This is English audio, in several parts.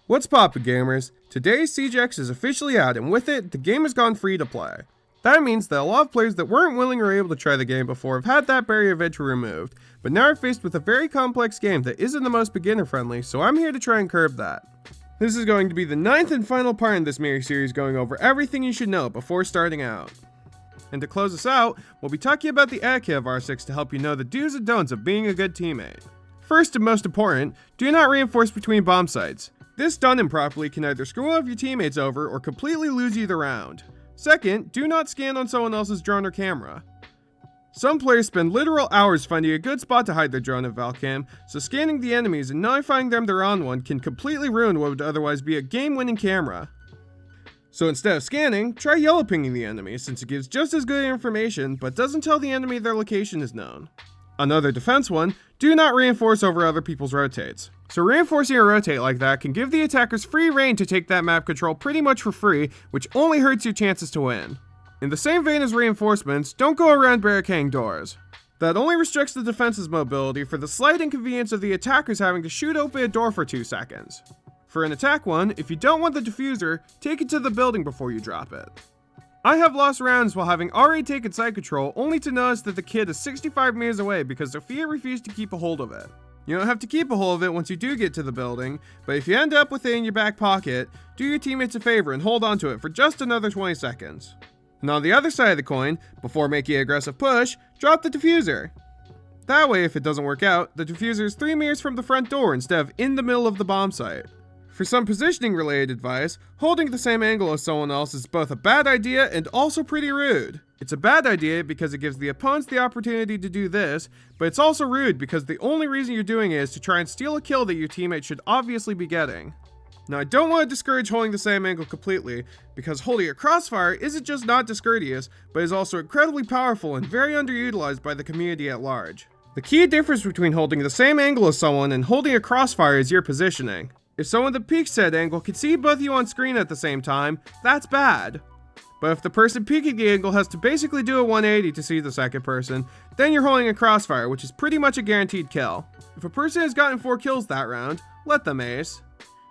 What's poppin' gamers? Today's Siegex is officially out, and with it, the game has gone free to play. That means that a lot of players that weren't willing or able to try the game before have had that barrier of entry removed, but now are faced with a very complex game that isn't the most beginner friendly, so I'm here to try and curb that. This is going to be the 9th and final part in this mini-series going over everything you should know before starting out. And to close us out, we'll be talking about the etiquette of R6 to help you know the do's and don'ts of being a good teammate. First and most important, do not reinforce between bomb sites. This done improperly can either screw one of your teammates over or completely lose you the round. Second, do not scan on someone else's drone or camera. Some players spend literal hours finding a good spot to hide their drone and Valcam, so scanning the enemies and notifying them they're on one can completely ruin what would otherwise be a game-winning camera. So instead of scanning, try yellow pinging the enemy since it gives just as good information but doesn't tell the enemy their location is known. Another defense one, do not reinforce over other people's rotates. So reinforcing a rotate like that can give the attackers free reign to take that map control pretty much for free, which only hurts your chances to win. In the same vein as reinforcements, don't go around barricading doors. That only restricts the defense's mobility for the slight inconvenience of the attackers having to shoot open a door for 2 seconds. For an attack one, if you don't want the diffuser, take it to the building before you drop it. I have lost rounds while having already taken site control only to notice that the kid is 65 meters away because Sophia refused to keep a hold of it. You don't have to keep a hold of it once you do get to the building, but if you end up with it in your back pocket, do your teammates a favor and hold on to it for just another 20 seconds. And on the other side of the coin, before making an aggressive push, drop the diffuser. That way, if it doesn't work out, the diffuser is 3 meters from the front door instead of in the middle of the bomb site. For some positioning related advice, holding the same angle as someone else is both a bad idea and also pretty rude. It's a bad idea because it gives the opponents the opportunity to do this, but it's also rude because the only reason you're doing it is to try and steal a kill that your teammate should obviously be getting. Now I don't want to discourage holding the same angle completely, because holding a crossfire isn't just not discourteous, but is also incredibly powerful and very underutilized by the community at large. The key difference between holding the same angle as someone and holding a crossfire is your positioning. If someone that peeks said angle can see both of you on screen at the same time, that's bad. But if the person peeking the angle has to basically do a 180 to see the second person, then you're holding a crossfire, which is pretty much a guaranteed kill. If a person has gotten 4 kills that round, let them ace.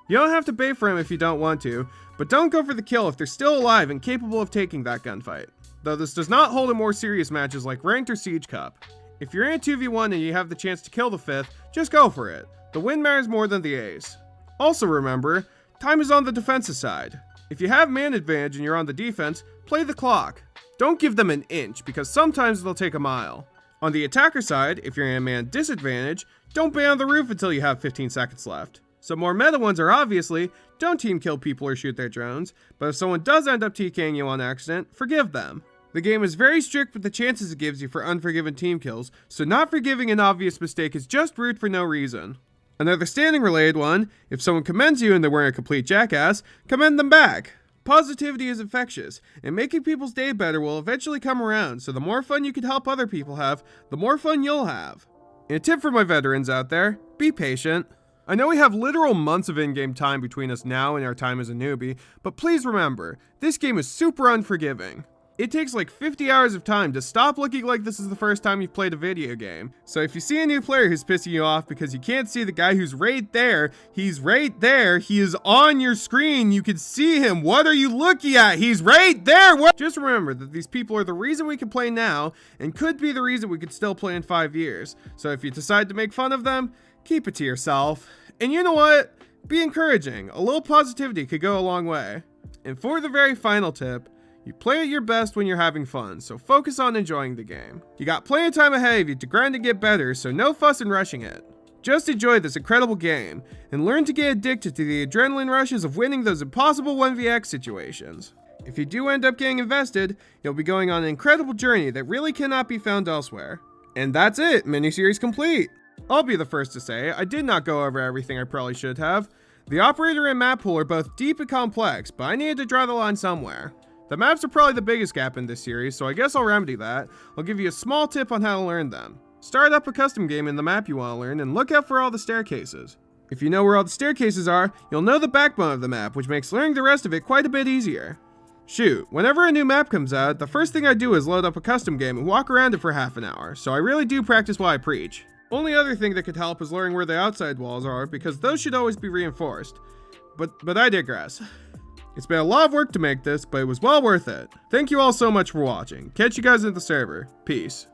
You don't have to bait for him if you don't want to, but don't go for the kill if they're still alive and capable of taking that gunfight. Though this does not hold in more serious matches like Ranked or Siege Cup. If you're in a 2v1 and you have the chance to kill the 5th, just go for it. The win matters more than the ace. Also remember, time is on the defensive side. If you have man advantage and you're on the defense, play the clock. Don't give them an inch, because sometimes they'll take a mile. On the attacker side, if you're in a man disadvantage, don't be on the roof until you have 15 seconds left. Some more meta ones are obviously, don't team kill people or shoot their drones, but if someone does end up TKing you on accident, forgive them. The game is very strict with the chances it gives you for unforgiven team kills, so not forgiving an obvious mistake is just rude for no reason. Another standing related one, if someone commends you and they're wearing a complete jackass, commend them back. Positivity is infectious, and making people's day better will eventually come around, so the more fun you can help other people have, the more fun you'll have. And a tip for my veterans out there, be patient. I know we have literal months of in-game time between us now and our time as a newbie, but please remember, this game is super unforgiving. It takes like 50 hours of time to stop looking like this is the first time you've played a video game. So if you see a new player who's pissing you off because you can't see the guy who's right there, he's right there, he is on your screen, you can see him, what are you looking at? He's right there! Just remember that these people are the reason we can play now, and could be the reason we could still play in 5 years. So if you decide to make fun of them, keep it to yourself. And you know what? Be encouraging. A little positivity could go a long way. And for the very final tip, you play at your best when you're having fun, so focus on enjoying the game. You got plenty of time ahead of you to grind and get better, so no fuss in rushing it. Just enjoy this incredible game, and learn to get addicted to the adrenaline rushes of winning those impossible 1vx situations. If you do end up getting invested, you'll be going on an incredible journey that really cannot be found elsewhere. And that's it, miniseries complete! I'll be the first to say, I did not go over everything I probably should have. The operator and map pool are both deep and complex, but I needed to draw the line somewhere. The maps are probably the biggest gap in this series, so I guess I'll remedy that. I'll give you a small tip on how to learn them. Start up a custom game in the map you want to learn, and look out for all the staircases. If you know where all the staircases are, you'll know the backbone of the map, which makes learning the rest of it quite a bit easier. Shoot, whenever a new map comes out, the first thing I do is load up a custom game and walk around it for half an hour, so I really do practice while I preach. Only other thing that could help is learning where the outside walls are, because those should always be reinforced. but I digress. It's been a lot of work to make this, but it was well worth it. Thank you all so much for watching. Catch you guys at the server. Peace.